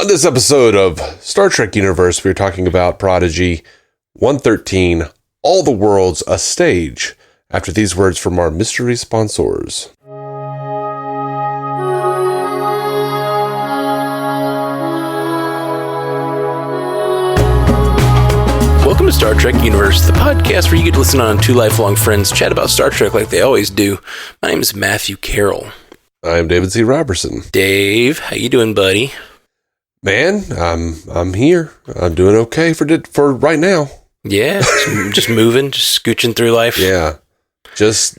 On this episode of Star Trek Universe, we're talking about Prodigy 113, All the World's a Stage, after these words from our mystery sponsors. Welcome to Star Trek Universe, the podcast where you get to listen on two lifelong friends chat about Star Trek like they always do. My name is Matthew Carroll. I'm David C. Robertson. Dave, how you doing, buddy? Man, I'm here. I'm doing okay for right now. Yeah, just moving, just scooching through life. Yeah, just,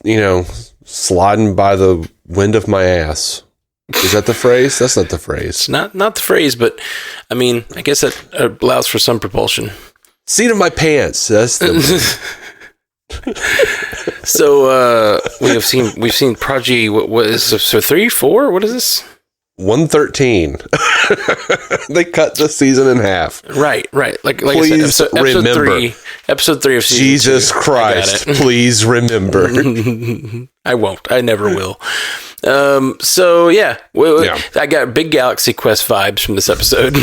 sliding by the wind of my ass. Is that the phrase? That's not the phrase. It's not the phrase, but I mean, I guess that allows for some propulsion. Seat of my pants. That's the So we've seen Prodigy. What is this? So 3, 4? What is this? 113. They cut the season in half. Right. Like please I said, remember. Episode 3 of season Jesus 2. Christ, please remember. I won't. I never will. So yeah, I got big Galaxy Quest vibes from this episode.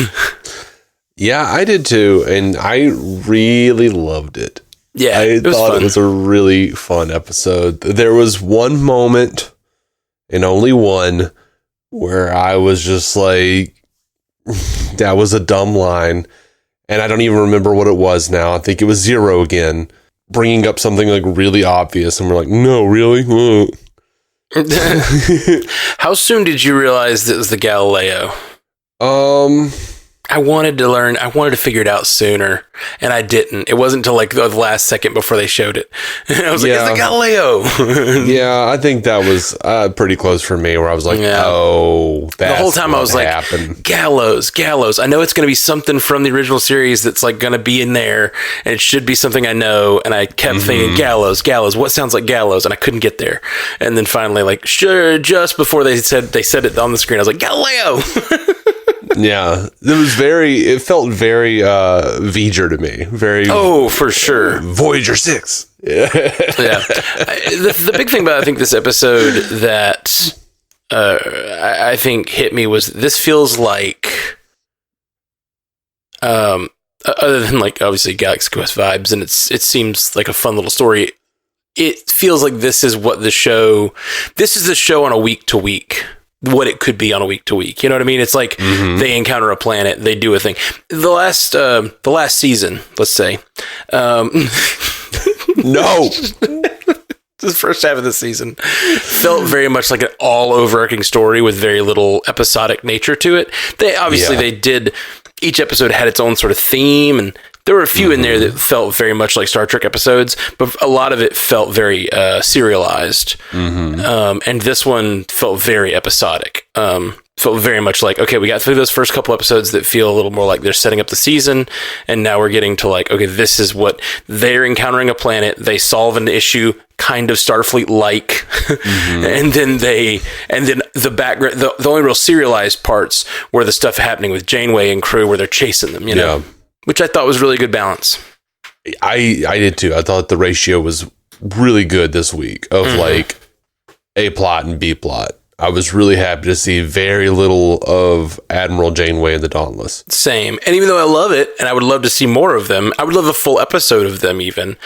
Yeah, I did too, and I really loved it. Yeah, I thought it was a really fun episode. There was one moment, and only one, where I was just like, that was a dumb line, and I don't even remember what it was now. I think it was Zero again, bringing up something like really obvious, and we're like, no, really? How soon did you realize that it was the Galileo? I wanted to figure it out sooner, and I didn't. It wasn't until like the last second before they showed it. And I was like, it's the Galileo. Yeah, I think that was pretty close for me, where I was like, oh, that's the whole time I was happened. Like, Gallows. I know it's going to be something from the original series that's like going to be in there, and it should be something I know. And I kept thinking, Gallows. What sounds like Gallows? And I couldn't get there. And then finally, like, just before they said it on the screen, I was like, Galileo. Yeah, it felt very Voyager to me. For sure. Voyager 6. Yeah. The big thing about, I think, this episode that I think hit me was this feels like, other than like obviously Galaxy Quest vibes, and it seems like a fun little story. It feels like this is the show on a week to week. What it could be on a week to week. You know what I mean? It's like they encounter a planet, they do a thing. The last season, let's say. No. The first half of the season felt very much like an all overarching story with very little episodic nature to it. They did, each episode had its own sort of theme, and there were a few in there that felt very much like Star Trek episodes, but a lot of it felt very serialized. And this one felt very episodic. Felt very much like, okay, we got through those first couple episodes that feel a little more like they're setting up the season, and now we're getting to like, okay, this is what they're encountering a planet, they solve an issue, kind of Starfleet-like, and then the background, the only real serialized parts were the stuff happening with Janeway and crew where they're chasing them, you know? Which I thought was really good balance. I did too. I thought the ratio was really good this week of like A plot and B plot. I was really happy to see very little of Admiral Janeway and the Dauntless. Same. And even though I love it, and I would love to see more of them, I would love a full episode of them even.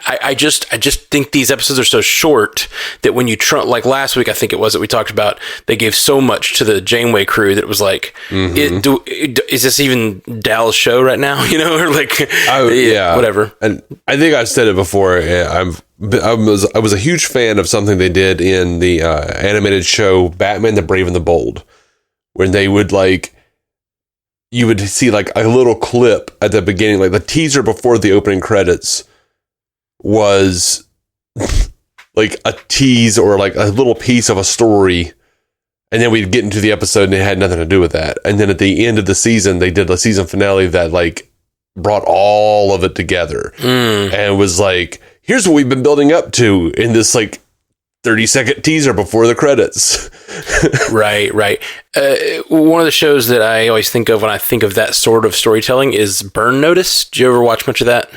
I just think these episodes are so short that when you like last week, I think it was that we talked about, they gave so much to the Janeway crew that it was like, is this even Dal's show right now? You know, or like, whatever. And I think I've said it before. I was a huge fan of something they did in the animated show Batman the Brave and the Bold, when they would like, you would see like a little clip at the beginning, like the teaser before the opening credits was like a tease or like a little piece of a story, and then we'd get into the episode and it had nothing to do with that. And then at the end of the season, they did a season finale that like brought all of it together and was like, here's what we've been building up to in this like 30-second teaser before the credits. Right. One of the shows that I always think of when I think of that sort of storytelling is Burn Notice. Did you ever watch much of that?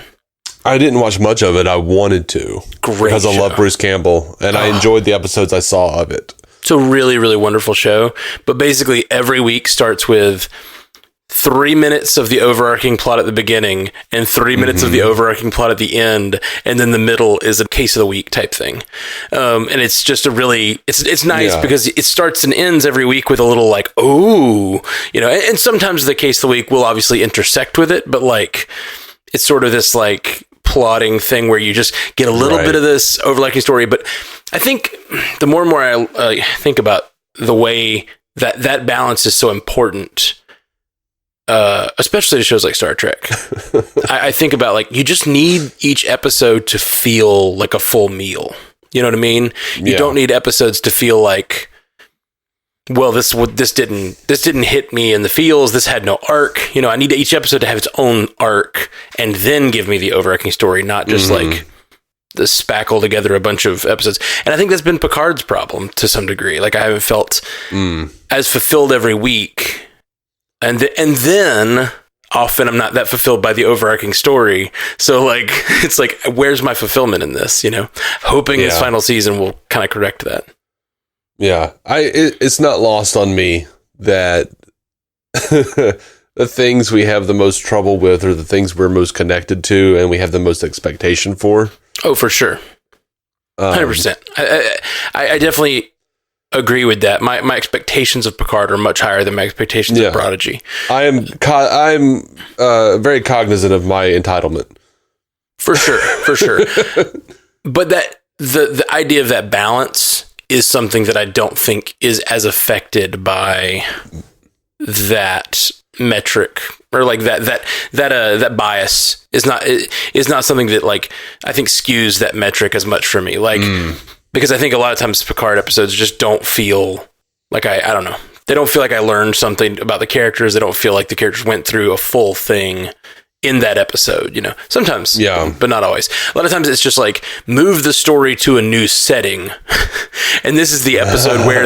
I didn't watch much of it. I wanted to. Great because show. I love Bruce Campbell, and I enjoyed the episodes I saw of it. It's a really, really wonderful show. But basically, every week starts with 3 minutes of the overarching plot at the beginning and 3 minutes of the overarching plot at the end, and then the middle is a case of the week type thing. And it's just a really, it's nice because it starts and ends every week with a little like, oh, you know, and sometimes the case of the week will obviously intersect with it, but like, it's sort of this like plotting thing where you just get a little bit of this overlapping story. But I think the more and more I think about the way that balance is so important, especially to shows like Star Trek, I think about like, you just need each episode to feel like a full meal. You know what I mean? You don't need episodes to feel like, well, this didn't hit me in the feels. This had no arc. You know, I need each episode to have its own arc and then give me the overarching story, not just like the spackle together a bunch of episodes. And I think that's been Picard's problem to some degree. Like, I haven't felt as fulfilled every week. And then often I'm not that fulfilled by the overarching story. So like, it's like, where's my fulfillment in this? You know, hoping this final season will kind of correct that. Yeah. It's not lost on me that the things we have the most trouble with are the things we're most connected to and we have the most expectation for. Oh, for sure. 100%. I definitely agree with that. My expectations of Picard are much higher than my expectations of Prodigy. I'm very cognizant of my entitlement. For sure. But that the idea of that balance is something that I don't think is as affected by that metric, or like that bias is not something that like I think skews that metric as much for me. Like, because I think a lot of times Picard episodes just don't feel like I don't know. They don't feel like I learned something about the characters. They don't feel like the characters went through a full thing in that episode, you know. Sometimes, but not always. A lot of times it's just like, move the story to a new setting. And this is the episode where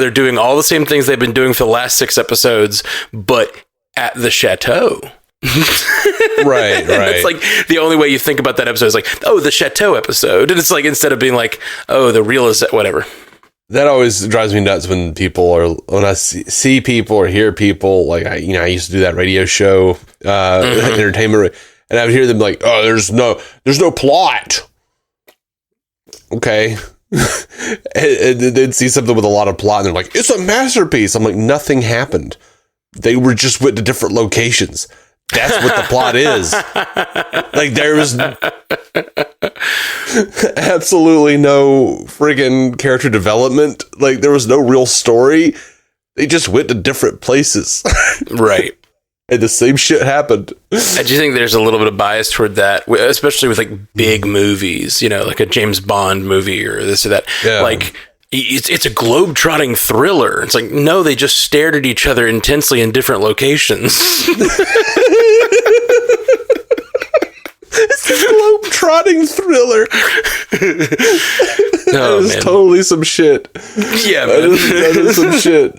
they're doing all the same things they've been doing for the last 6 episodes, but at the chateau. Right. It's like the only way you think about that episode is like, oh, the chateau episode. And it's like, instead of being like, oh, the real is whatever. That always drives me nuts when I see people or hear people, like, I used to do that radio show, entertainment, and I would hear them like, oh, there's no plot. Okay. and they'd see something with a lot of plot and they're like, it's a masterpiece. I'm like, nothing happened. They were just went to different locations. That's what the plot is. Like, there was absolutely no friggin' character development. Like, there was no real story. They just went to different places. Right. And the same shit happened. I do think there's a little bit of bias toward that, especially with like big movies, you know, like a James Bond movie or this or that. Yeah. Like, it's a globe-trotting thriller. It's like, no, they just stared at each other intensely in different locations. It's a globe-trotting thriller. That is totally some shit. Yeah, man. That is some shit.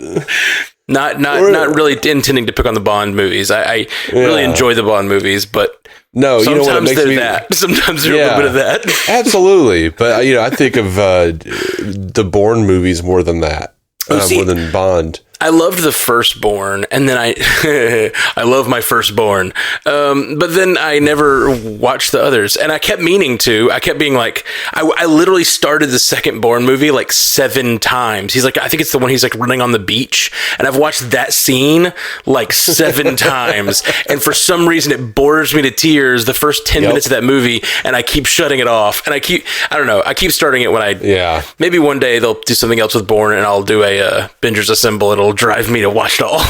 Not really intending to pick on the Bond movies. I really enjoy the Bond movies, but no, sometimes you know what makes me that. Sometimes there's a little bit of that. Absolutely, but I think of the Bourne movies more than that, more than Bond. I loved the Firstborn, and then I love my Firstborn. But then I never watched the others, and I kept meaning to. I kept being like, I literally started the second Bourne movie like 7 times. He's like, I think it's the one he's like running on the beach, and I've watched that scene like 7 times, and for some reason it bores me to tears the first 10 minutes of that movie, and I keep shutting it off, and I don't know, I keep starting it when maybe one day they'll do something else with Bourne, and I'll do a Bingers Assemble. It'll drive me to watch it all.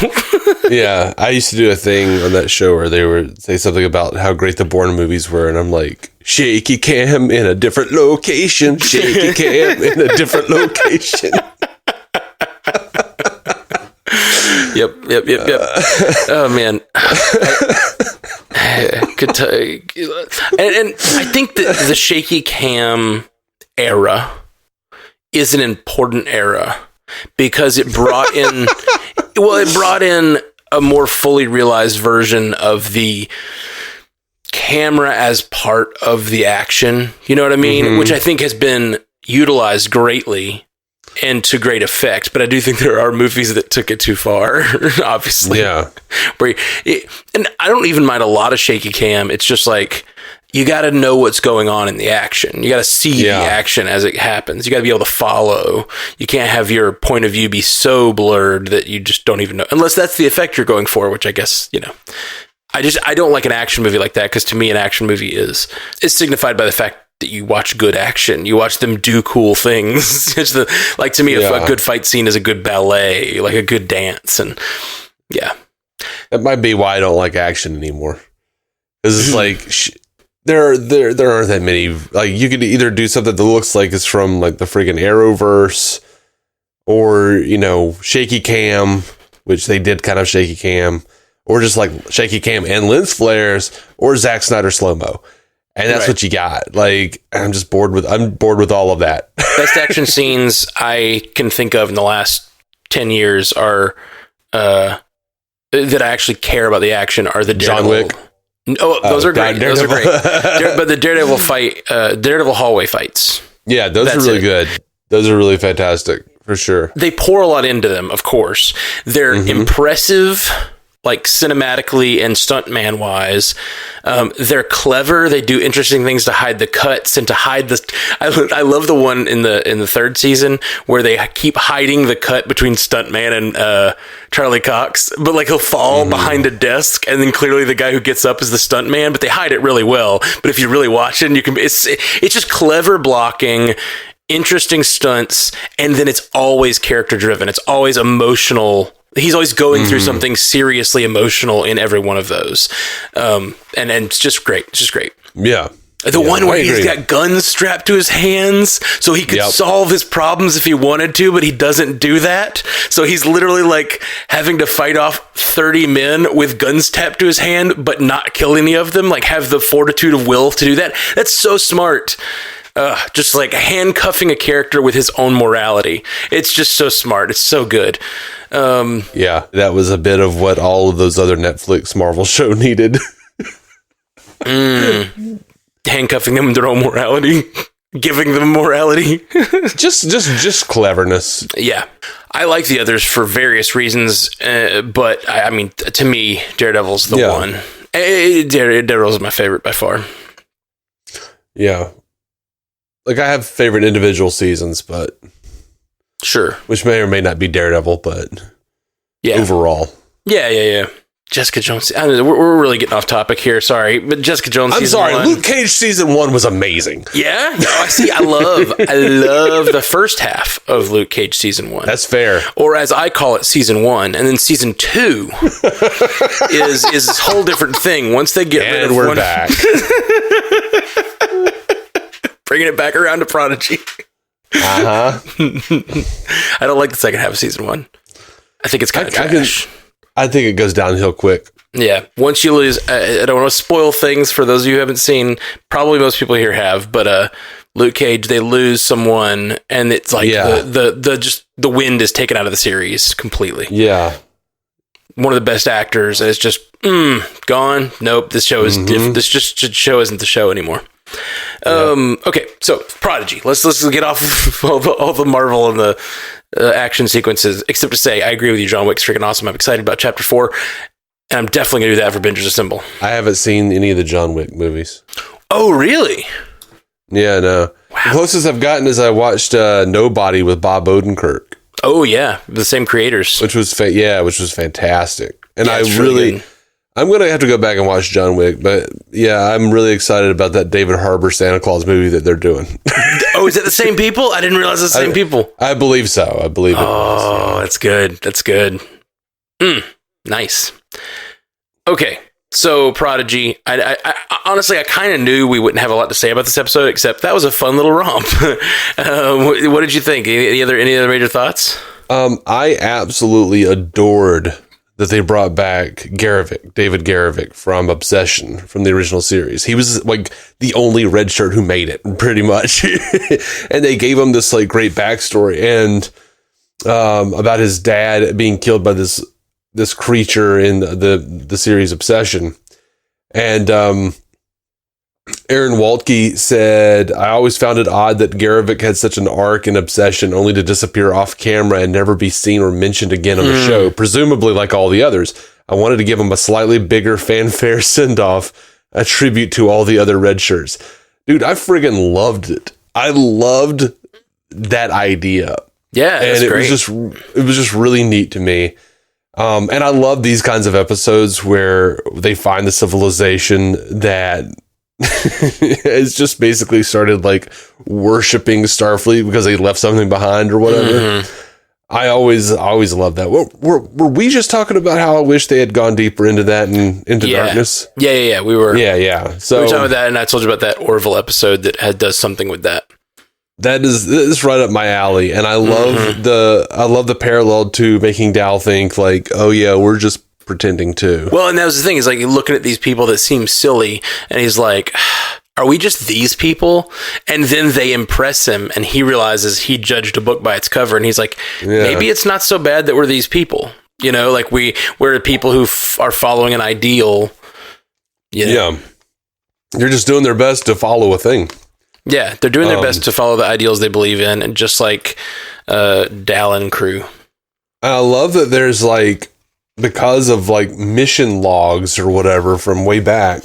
Yeah, I used to do a thing on that show where they would say something about how great the Bourne movies were, and I'm like, shaky cam in a different location, shaky cam in a different location. Yep. Oh man, good time. And I think that the shaky cam era is an important era, because it brought in a more fully realized version of the camera as part of the action. You know what I mean? Mm-hmm. Which I think has been utilized greatly and to great effect. But I do think there are movies that took it too far, obviously. Yeah. And I don't even mind a lot of shaky cam. It's just like, you got to know what's going on in the action. You got to see the action as it happens. You got to be able to follow. You can't have your point of view be so blurred that you just don't even know, unless that's the effect you're going for, which I guess, I don't like an action movie like that, because to me, an action movie is signified by the fact that you watch good action. You watch them do cool things. To me, a good fight scene is a good ballet, like a good dance. And yeah. That might be why I don't like action anymore. Because it's like... There aren't that many. Like, you could either do something that looks like it's from like the friggin' Arrowverse, or shaky cam, which they did kind of shaky cam, or just like shaky cam and lens flares, or Zack Snyder slow mo, and that's what you got. Like, I'm bored with all of that. Best action scenes I can think of in the last 10 years are that I actually care about the action are the Daredevil. John Wick. Oh, those are great. Those are great. But the Daredevil Daredevil hallway fights. Yeah, those are really good. Those are really fantastic, for sure. They pour a lot into them, of course. They're impressive, like cinematically and stuntman wise. They're clever. They do interesting things to hide the cuts and to hide the. I love the one in the third season where they keep hiding the cut between stuntman and Charlie Cox, but like he'll fall behind a desk, and then clearly the guy who gets up is the stuntman. But they hide it really well. But if you really watch it, it's just clever blocking, interesting stunts, and then it's always character driven. It's always emotional. He's always going through something seriously emotional in every one of those. And it's just great. It's just great. Yeah. The one where he's got guns strapped to his hands so he could solve his problems if he wanted to, but he doesn't do that. So he's literally like having to fight off 30 men with guns tapped to his hand, but not kill any of them. Like, have the fortitude of will to do that. That's so smart. Just like handcuffing a character with his own morality. It's just so smart. It's so good. Yeah, that was a bit of what all of those other Netflix Marvel show needed. Handcuffing them with their own morality, giving them morality. just cleverness. Yeah, I like the others for various reasons, but I mean, to me, Daredevil's the one. Daredevil's my favorite by far. Yeah. Like, I have favorite individual seasons, but sure, which may or may not be Daredevil, but overall, yeah. Jessica Jones. I mean, we're really getting off topic here. Sorry, but Jessica Jones. I'm sorry. Luke Cage season 1 was amazing. Yeah, no, I see. I love the first half of Luke Cage season 1. That's fair. Or as I call it, season 1, and then season 2 is this whole different thing. Once they get rid of we're back. Bringing it back around to Prodigy. I don't like the second half of season 1. I think it's kind of trash. I think it goes downhill quick. Yeah. Once you lose, I don't want to spoil things for those of you who haven't seen. Probably most people here have, but Luke Cage, they lose someone, and it's like the wind is taken out of the series completely. Yeah. One of the best actors is just gone. Nope. This show is this show isn't the show anymore. Okay, so Prodigy. Let's get off of all the Marvel and the action sequences. Except to say, I agree with you. John Wick's freaking awesome. I'm excited about Chapter 4, and I'm definitely gonna do that for Avengers Assemble. I haven't seen any of the John Wick movies. Oh, really? Yeah, no. Wow. The closest I've gotten is I watched Nobody with Bob Odenkirk. Oh yeah, the same creators. Which was fantastic, and I'm going to have to go back and watch John Wick, but yeah, I'm really excited about that David Harbour Santa Claus movie that they're doing. Oh, is it the same people? I didn't realize it's the same people. I believe so. I believe it. Oh, that's good. That's good. Nice. Okay, so Prodigy. I honestly, I kind of knew we wouldn't have a lot to say about this episode, except that was a fun little romp. What did you think? Any other major thoughts? I absolutely adored that they brought back David Garrovick from Obsession, from the original series. He was like the only red shirt who made it, pretty much. And they gave him this like great backstory and about his dad being killed by this creature in the series Obsession. And Aaron Waltke said, I always found it odd that Garavik had such an arc and obsession only to disappear off camera and never be seen or mentioned again on the show, presumably like all the others. I wanted to give him a slightly bigger fanfare send-off, a tribute to all the other red shirts. Dude, I friggin' loved it. I loved that idea. Yeah, and it was just really neat to me. And I love these kinds of episodes where they find the civilization that it's just basically started like worshiping Starfleet because they left something behind or whatever. I always love that. Were we just talking about how I wish they had gone deeper into that and into darkness? Yeah. We were. Yeah. So we were talking about that, and I told you about that Orville episode that does something with that. That is right up my alley, and I love the parallel to making Dal think like, oh yeah, we're just pretending too. Well, and that was the thing, is like looking at these people that seem silly, and he's like, are we just these people? And then they impress him, and he realizes he judged a book by its cover, and he's like, maybe it's not so bad that we're these people. You know, like we're people who are following an ideal. Yeah. They're just doing their best to follow a thing. Yeah, they're doing their best to follow the ideals they believe in, and just like Dal and crew. I love that there's like, because of like mission logs or whatever from way back,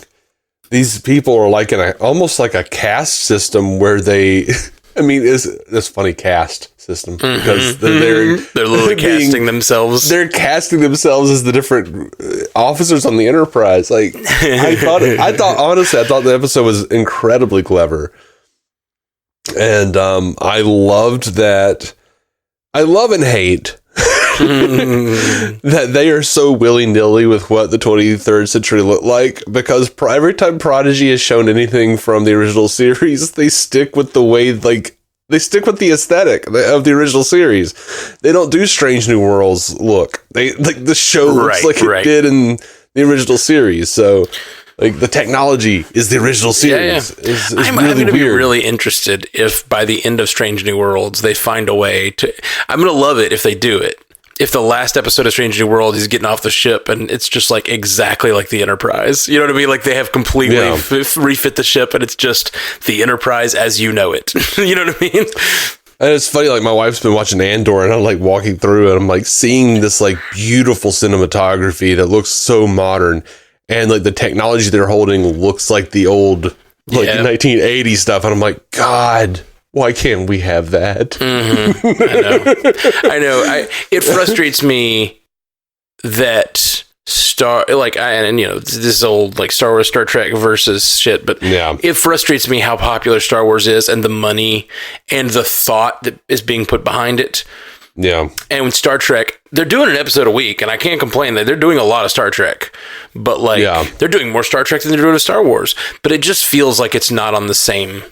these people are like almost like a caste system where they, I mean, it's funny, caste system, because they're literally casting themselves. They're casting themselves as the different officers on the Enterprise. Like I thought the episode was incredibly clever. And I loved that. I love and hate that they are so willy-nilly with what the 23rd century looked like, because every time Prodigy has shown anything from the original series, they stick with the way, like, they stick with the aesthetic of the original series. They don't do Strange New Worlds look. They like the show looks like it did in the original series. So like the technology is the original series. I'm going to be really interested if by the end of Strange New Worlds they find a way to. I'm going to love it if they do it. If the last episode of Strange New World, he's getting off the ship and it's just like exactly like the Enterprise. You know what I mean? Like they have completely refit the ship and it's just the Enterprise as you know it. You know what I mean? And it's funny, like my wife's been watching Andor and I'm like walking through and I'm like seeing this like beautiful cinematography that looks so modern. And like the technology they're holding looks like the old like 1980s stuff. And I'm like, God, why can't we have that? I know. It frustrates me that this old like Star Wars, Star Trek versus shit, but it frustrates me how popular Star Wars is and the money and the thought that is being put behind it. Yeah. And with Star Trek, they're doing an episode a week, and I can't complain that they're doing a lot of Star Trek, but they're doing more Star Trek than they're doing Star Wars, but it just feels like it's not on the same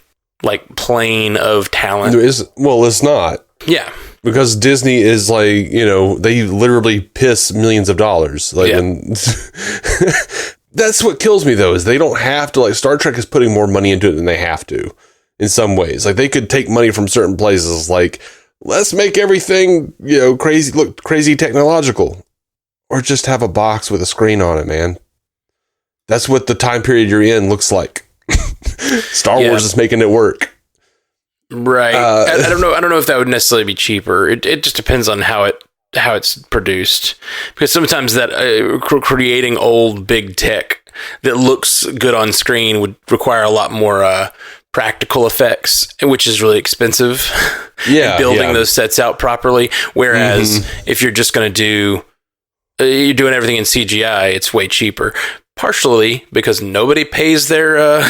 like plane of talent. It's not. Yeah. Because Disney is like, they literally piss millions of dollars. Like, and that's what kills me though, is they don't have to, like, Star Trek is putting more money into it than they have to in some ways. Like they could take money from certain places, like, let's make everything, crazy technological, or just have a box with a screen on it, man. That's what the time period you're in looks like. Star Wars is making it work. Right. I don't know if that would necessarily be cheaper. It just depends on how it's produced, because sometimes that creating old big tech that looks good on screen would require a lot more practical effects, which is really expensive. Building those sets out properly. Whereas if you're just going to you're doing everything in CGI, it's way cheaper. Partially because nobody pays their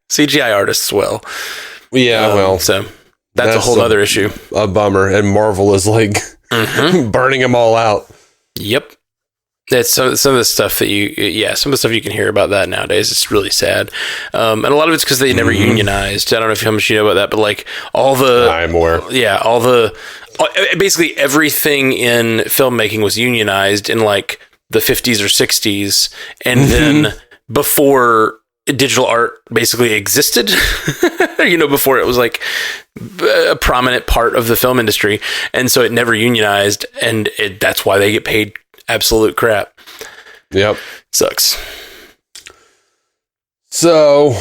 CGI artists well. Yeah, so that's a whole other issue. A bummer. And Marvel is like burning them all out. Yep. That's some of the stuff that some of the stuff you can hear about that nowadays. It's really sad. And a lot of it's because they never unionized. I don't know how much you know about that, but like I'm aware. Yeah, basically everything in filmmaking was unionized in like the 50s or 60s. And then before digital art basically existed, before it was like a prominent part of the film industry. And so it never unionized, and that's why they get paid absolute crap. Yep. Sucks. So,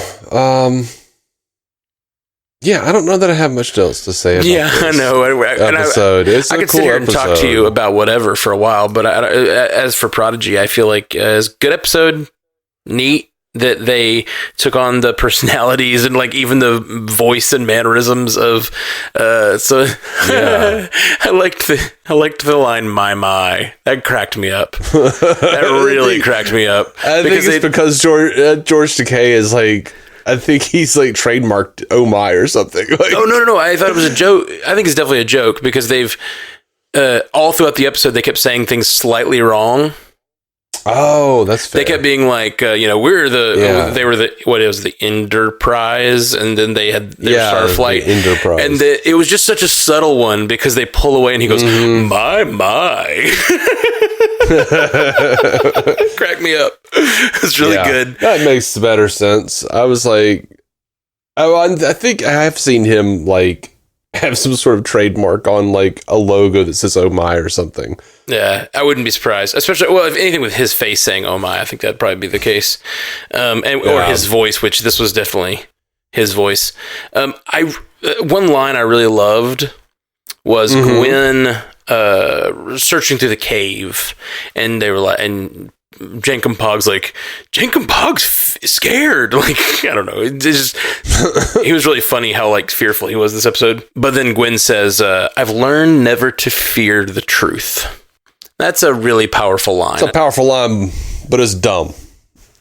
yeah, I don't know that I have much else to say about this I know. episode. It's I a could cool sit here and episode. talk to you about whatever for a while, but as for Prodigy, I feel like it's a good episode, neat that they took on the personalities and like even the voice and mannerisms of Yeah. I liked the line my that cracked me up. That really cracked me up. I think it's because George Takei is like, I think he's like trademarked "oh my" or something. Like, oh no! I thought it was a joke. I think it's definitely a joke because they've all throughout the episode they kept saying things slightly wrong. oh, that's fair. They kept being like, we're the they were the what it was the Enterprise, and then they had their Starflight, the Enterprise, and it was just such a subtle one because they pull away and he goes, my. Crack me up. It's really good. That makes better sense. I was like, I think I have seen him like have some sort of trademark on like a logo that says "oh my" or something. Yeah, I wouldn't be surprised. Especially, well, if anything with his face saying "oh my," I think that'd probably be the case. Or his voice, which this was definitely his voice. One line I really loved was Gwen searching through the cave, and they were like, and Jankum Pog's like, Jankum Pog's scared. Like, I don't know. It's just, he was really funny how like fearful he was this episode. But then Gwen says, I've learned never to fear the truth. That's a really powerful line. It's a powerful line, but it's dumb.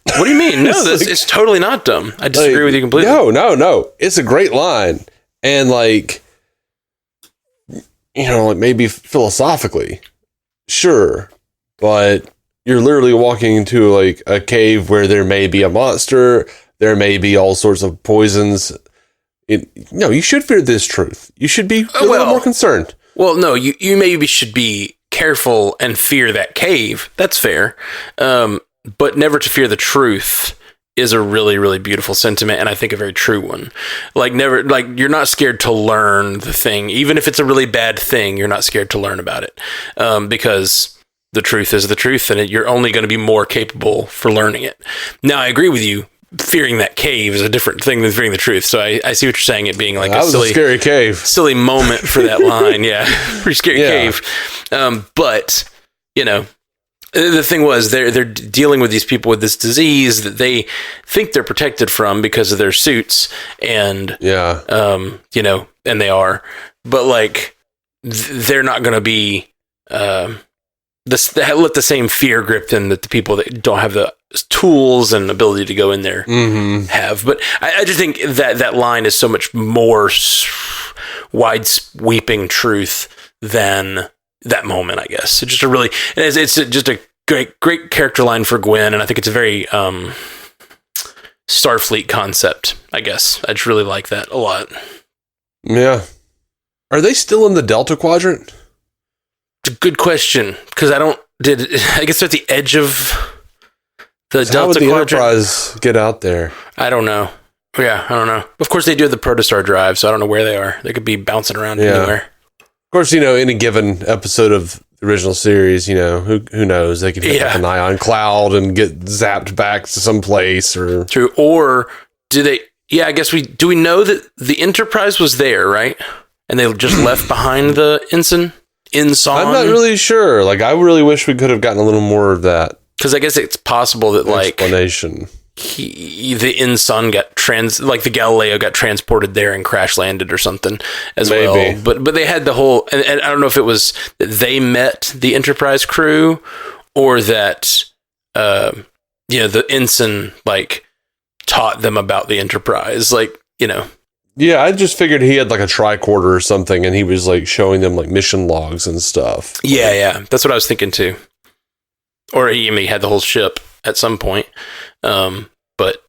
What do you mean? No, it's totally not dumb. I disagree with you completely. No. It's a great line. And like, you know, like maybe philosophically, sure, but you're literally walking into like a cave where there may be a monster, there may be all sorts of poisons. You should fear this truth. You should be a little more concerned. Well, no, you maybe should be careful and fear that cave. That's fair. But never to fear the truth is a really, really beautiful sentiment, and I think a very true one. Like you're not scared to learn the thing, even if it's a really bad thing. You're not scared to learn about it, because the truth is the truth, and you're only going to be more capable for learning it. Now, I agree with you. Fearing that cave is a different thing than fearing the truth. So I see what you're saying. It being like a scary cave, silly moment for that line. Yeah, pretty scary cave. But you know. The thing was, they're dealing with these people with this disease that they think they're protected from because of their suits, and and they are, but like they're not going to be let the same fear grip them that the people that don't have the tools and ability to go in there have. But I just think that line is so much more wide sweeping truth than that moment, I guess. It's just a great character line for Gwen, and I think it's a very Starfleet concept, I guess. I just really like that a lot. Yeah. Are they still in the Delta Quadrant? It's a good question, because I guess they're at the edge of the Delta Quadrant. How would the Enterprise get out there? I don't know. Yeah, I don't know. Of course, they do have the Protostar drive, so I don't know where they are. They could be bouncing around anywhere. Of course, any given episode of the original series, who knows? They could hit like an ion cloud and get zapped back to some place. Or true. Or do they? Yeah, I guess we know that the Enterprise was there, right? And they just left behind the ensign. I'm not really sure. Like, I really wish we could have gotten a little more of that. Because I guess it's possible that explanation. The ensign the Galileo got transported there and crash landed or something as well. But they had the whole, and I don't know if it was that they met the Enterprise crew or that the ensign taught them about the Enterprise, Yeah, I just figured he had like a tricorder or something, and he was like showing them like mission logs and stuff. Yeah, that's what I was thinking too. Or he had the whole ship at some point. But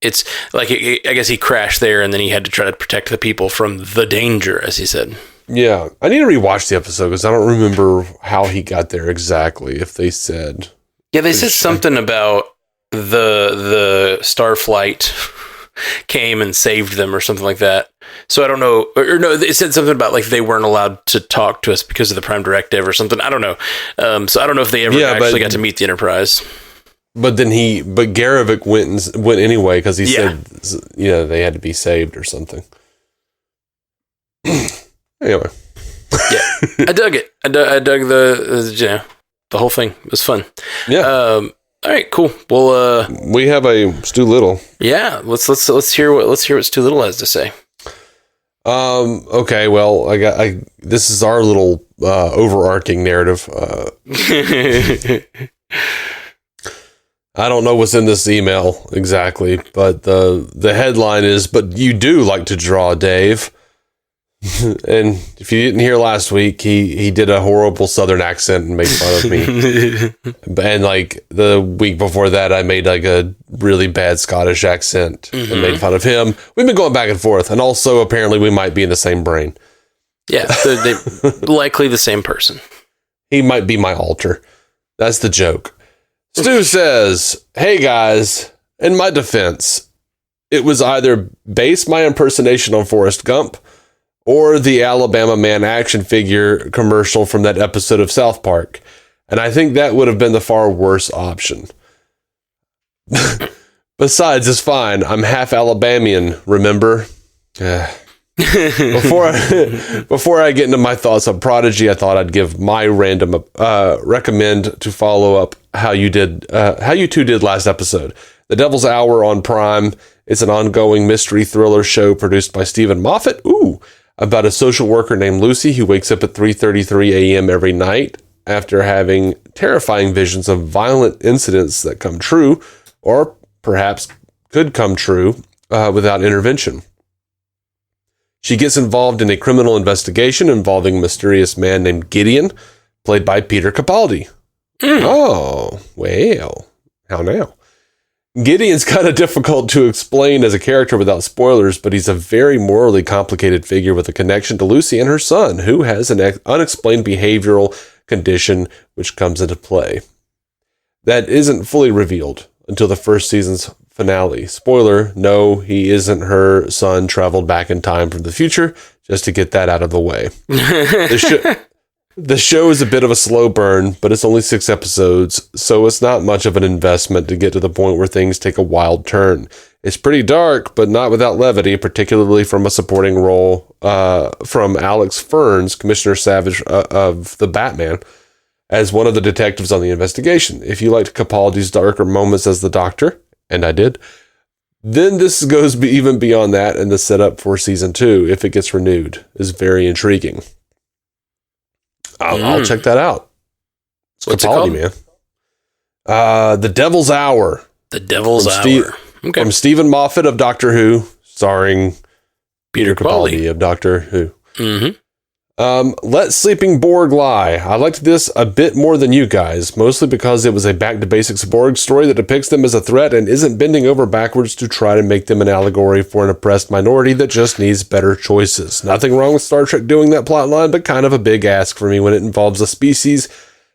it's like, I guess he crashed there and then he had to try to protect the people from the danger, as he said. Yeah. I need to rewatch the episode because I don't remember how he got there exactly, if they said. Yeah, they said something about the Starflight came and saved them or something like that. So I don't know. Or no, it said something about they weren't allowed to talk to us because of the Prime Directive or something. I don't know. So I don't know if they ever actually got to meet the Enterprise. But Garavik went anyway because he said, they had to be saved or something. Anyway. Yeah, I dug it. I dug the whole thing. It was fun. Yeah. All right, cool. Well, we have a Stu Little. Yeah, let's hear what Stu Little has to say. Okay, well, this is our little overarching narrative. I don't know what's in this email exactly, but the headline is, "But you do like to draw, Dave." And if you didn't hear last week, he did a horrible Southern accent and made fun of me. And like the week before that, I made like a really bad Scottish accent and made fun of him. We've been going back and forth, and also apparently we might be in the same brain. Yeah, they're likely the same person. He might be my alter. That's the joke. Stu says, "Hey guys, in my defense, it was either base my impersonation on Forrest Gump or the Alabama Man action figure commercial from that episode of South Park. And I think that would have been the far worse option. Besides, it's fine. I'm half Alabamian, remember?" Before I get into my thoughts on Prodigy, I thought I'd give my random recommend to follow up how you two did last episode. The Devil's Hour on Prime. It's an ongoing mystery thriller show produced by Stephen Moffat. About a social worker named Lucy who wakes up at 3:33 a.m. every night after having terrifying visions of violent incidents that come true, or perhaps could come true without intervention. She gets involved in a criminal investigation involving a mysterious man named Gideon, played by Peter Capaldi. Oh, well, how now? Gideon's kind of difficult to explain as a character without spoilers, but he's a very morally complicated figure with a connection to Lucy and her son, who has an unexplained behavioral condition which comes into play. That isn't fully revealed until the first season's finale. Spoiler, no, he isn't her son traveled back in time from the future, just to get that out of the way. The show is a bit of a slow burn, but it's only 6 episodes, so it's not much of an investment to get to the point where things take a wild turn. It's pretty dark, but not without levity, particularly from a supporting role from Alex Ferns, Commissioner Savage of the Batman, as one of the detectives on the investigation. If you liked Capaldi's darker moments as the Doctor, and I did, then this goes even beyond that, and the setup for season 2, if it gets renewed, is very intriguing. I'll check that out. It's What's Capaldi, it man. The Devil's Hour. The Devil's Hour. From Stephen Moffat of Doctor Who, starring Peter Capaldi of Doctor Who. Let Sleeping Borg Lie. I liked this a bit more than you guys, mostly because it was a back-to-basics Borg story that depicts them as a threat and isn't bending over backwards to try to make them an allegory for an oppressed minority that just needs better choices. Nothing wrong with Star Trek doing that plotline, but kind of a big ask for me when it involves a species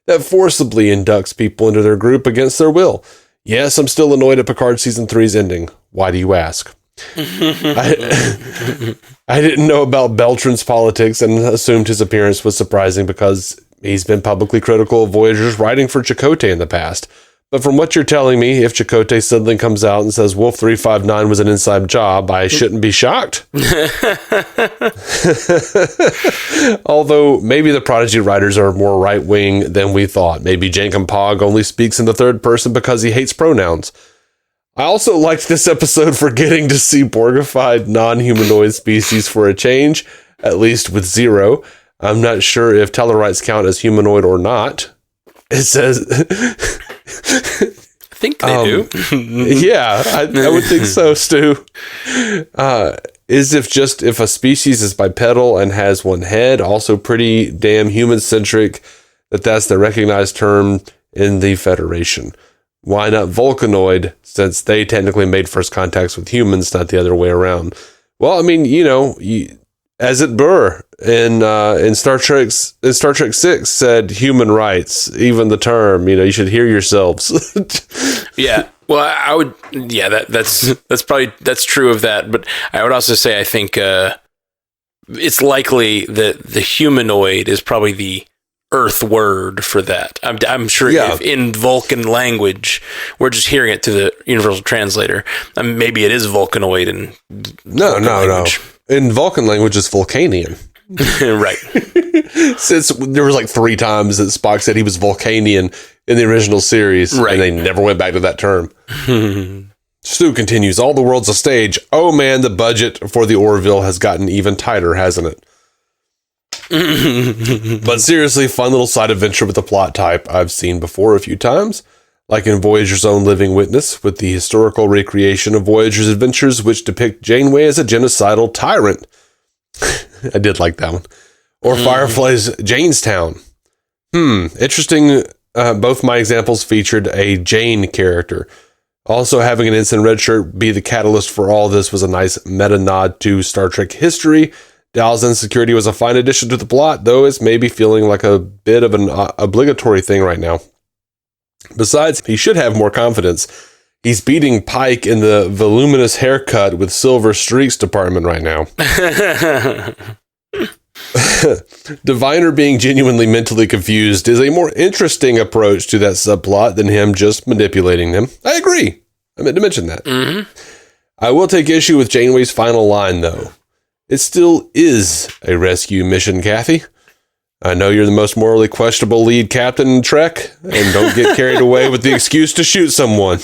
that forcibly inducts people into their group against their will. Yes, I'm still annoyed at Picard Season 3's ending. Why do you ask? I didn't know about Beltran's politics and assumed his appearance was surprising because he's been publicly critical of Voyager's writing for Chakotay in the past. But from what you're telling me, if Chakotay suddenly comes out and says Wolf 359 was an inside job, I shouldn't be shocked. Although maybe the Prodigy writers are more right-wing than we thought. Maybe Jankum Pog only speaks in the third person because he hates pronouns. I also liked this episode for getting to see Borgified non-humanoid species for a change, at least with Zero. I'm not sure if Tellarites count as humanoid or not. It says... I think they do. Yeah, I would think so, Stu. If a species is bipedal and has one head, also pretty damn human-centric, that's the recognized term in the Federation. Why not Vulcanoid, since they technically made first contacts with humans, not the other way around? Well, I mean, as it were, in Star Trek 6 said human rights, even the term, you should hear yourselves. Yeah. Well, I would, yeah, that's true of that. But I would also say, I think, it's likely that the humanoid is probably the Earth word for that. I'm sure if in Vulcan language, we're just hearing it through the universal translator. Maybe it is Vulcanoid in Vulcan language. In Vulcan language, it's Vulcanian. Right. Since there was like 3 times that Spock said he was Vulcanian in the original series, and they never went back to that term. Stu continues, all the world's a stage. Oh man, the budget for the Orville has gotten even tighter, hasn't it? But seriously, fun little side adventure with the plot type I've seen before a few times, like in Voyager's Own Living Witness, with the historical recreation of Voyager's adventures, which depict Janeway as a genocidal tyrant. I did like that one. Or Firefly's Janestown. Interesting. Both my examples featured a Jane character. Also, having an ensign red shirt be the catalyst for all this was a nice meta nod to Star Trek history. Dal's insecurity was a fine addition to the plot, though it's maybe feeling like a bit of an obligatory thing right now. Besides, he should have more confidence. He's beating Pike in the voluminous haircut with silver streaks department right now. Diviner being genuinely mentally confused is a more interesting approach to that subplot than him just manipulating them. I agree. I meant to mention that. I will take issue with Janeway's final line, though. It still is a rescue mission, Kathy. I know you're the most morally questionable lead captain in Trek, and don't get carried away with the excuse to shoot someone.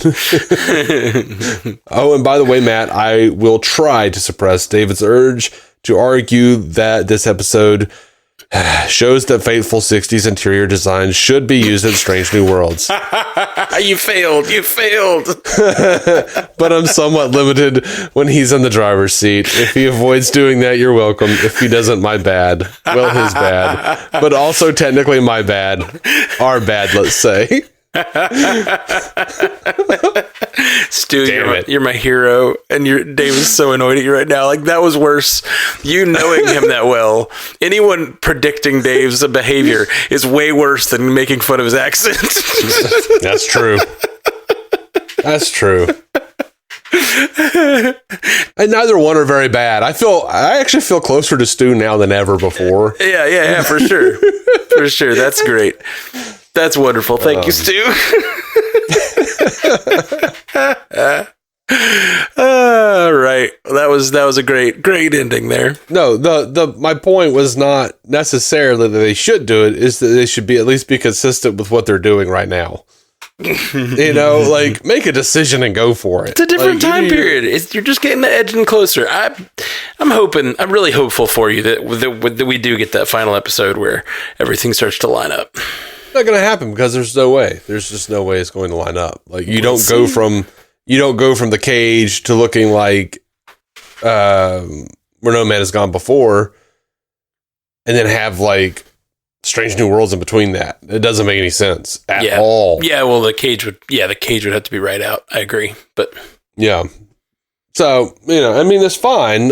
Oh, and by the way, Matt, I will try to suppress David's urge to argue that this episode shows that fateful 60s interior design should be used in Strange New Worlds. You failed. But I'm somewhat limited when he's in the driver's seat. If he avoids doing that, you're welcome. If he doesn't, my bad. Well, his bad. But also technically my bad. Our bad, let's say. Stu, you're my hero, and Dave is so annoyed at you right now. Like, that was worse. You knowing him that well, anyone predicting Dave's behavior is way worse than making fun of his accent. That's true. That's true. And neither one are very bad. I actually feel closer to Stu now than ever before. Yeah, for sure. For sure. That's great. That's wonderful. Thank you, Stu. Right. That was a great ending there. No, my point was not necessarily that they should do it, is that they should at least be consistent with what they're doing right now. Like, make a decision and go for it. It's a different time period. You're just getting edging closer. I'm really hopeful for you that we do get that final episode where everything starts to line up. Not going to happen because there's no way. There's just no way it's going to line up. Like, you don't go from the cage to looking like where No Man Has Gone Before, and then have like Strange New Worlds in between that. It doesn't make any sense at all. Yeah, well, the cage would have to be right out. I agree, but yeah. So, it's fine.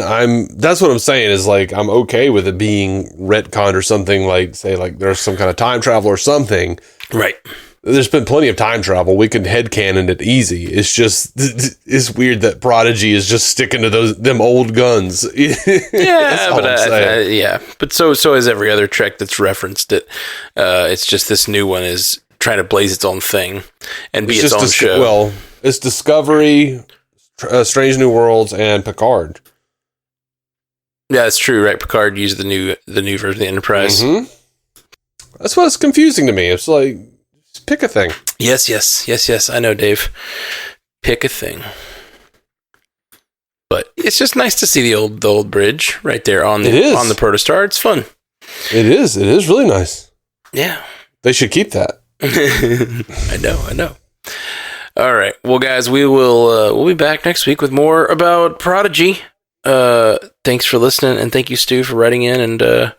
That's what I'm saying is, like, I'm okay with it being retconned or something, like, say, like, there's some kind of time travel or something. Right. There's been plenty of time travel. We can headcanon it easy. It's just, it's weird that Prodigy is just sticking to them old guns. Yeah, but so is every other Trek that's referenced it. It's just this new one is trying to blaze its own thing and be its own show. Well, it's Discovery, Strange New Worlds, and Picard. Yeah, that's true, right? Picard used the new version of the Enterprise. Mm-hmm. That's what's confusing to me. It's like, just pick a thing. Yes. I know, Dave. Pick a thing. But it's just nice to see the old bridge right there on the Protostar. It's fun. It is. It is really nice. Yeah. They should keep that. I know. All right. Well, guys, we'll be back next week with more about Prodigy. Thanks for listening, and thank you, Stu, for writing in and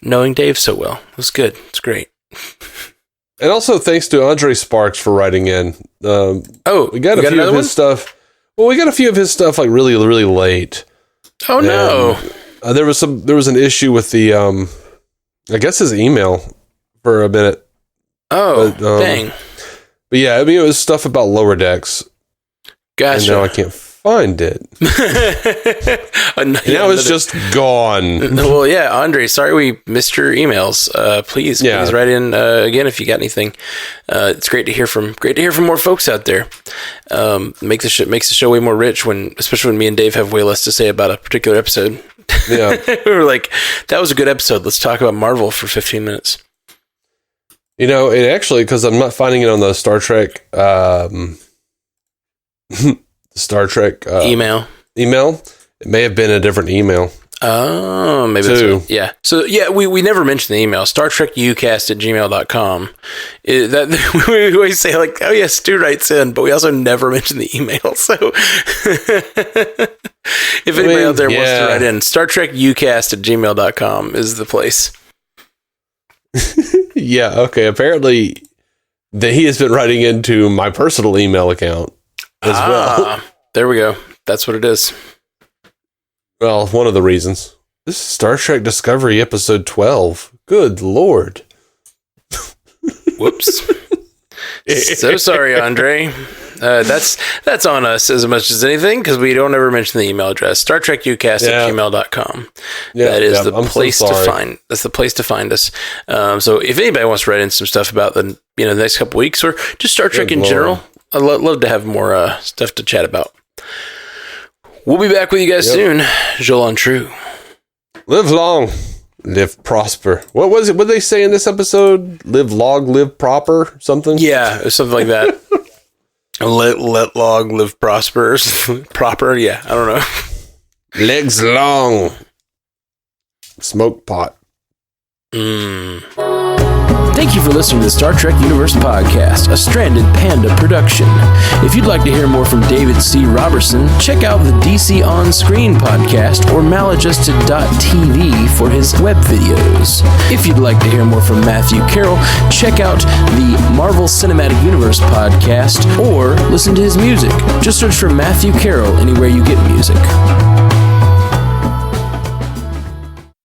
knowing Dave so well. It was good. It's great. And also thanks to Andre Sparks for writing in. We got a few of his stuff. Well, we got a few of his stuff like really, really late. Oh, and, no. There was an issue with the I guess his email for a minute. Oh, dang. But yeah, it was stuff about Lower Decks. Gotcha. And now I can't find it. Now it's just gone. Well, yeah, Andre, sorry we missed your emails. Please write in again if you got anything. It's great to hear from more folks out there. Makes the show way more rich especially when me and Dave have way less to say about a particular episode. Yeah. We were like, that was a good episode. Let's talk about Marvel for 15 minutes. You know, it actually, because I'm not finding it on the Star Trek, email. It may have been a different email. Oh, maybe too. Yeah. So, yeah, we never mentioned the email. StarTrekUcast@gmail.com. We always say, like, oh, yeah, Stu writes in, but we also never mention the email. So, if anybody out there wants to write in, StarTrekUcast@gmail.com is the place. Yeah, okay. Apparently, he has been writing into my personal email account as well. There we go. That's what it is. Well, one of the reasons. This is Star Trek Discovery episode 12. Good Lord. Whoops. So sorry, Andre. That's on us as much as anything, because we don't ever mention the email address. StarTrekUcast@gmail.com. That is the place to find. That's the place to find us. So if anybody wants to write in some stuff about the next couple weeks, or just Star Trek in general, I'd love to have more stuff to chat about. We'll be back with you guys soon. Jolan True. Live long, live prosper. What was it? What did they say in this episode? Live long, live proper? Something? Yeah, something like that. Let long, live prosper. Proper? Yeah, I don't know. Legs long. Smoke pot. Thank you for listening to the Star Trek Universe Podcast, a Stranded Panda production. If you'd like to hear more from David C. Robertson, check out the DC On Screen podcast or malajusted.tv for his web videos. If you'd like to hear more from Matthew Carroll, check out the Marvel Cinematic Universe podcast or listen to his music. Just search for Matthew Carroll anywhere you get music.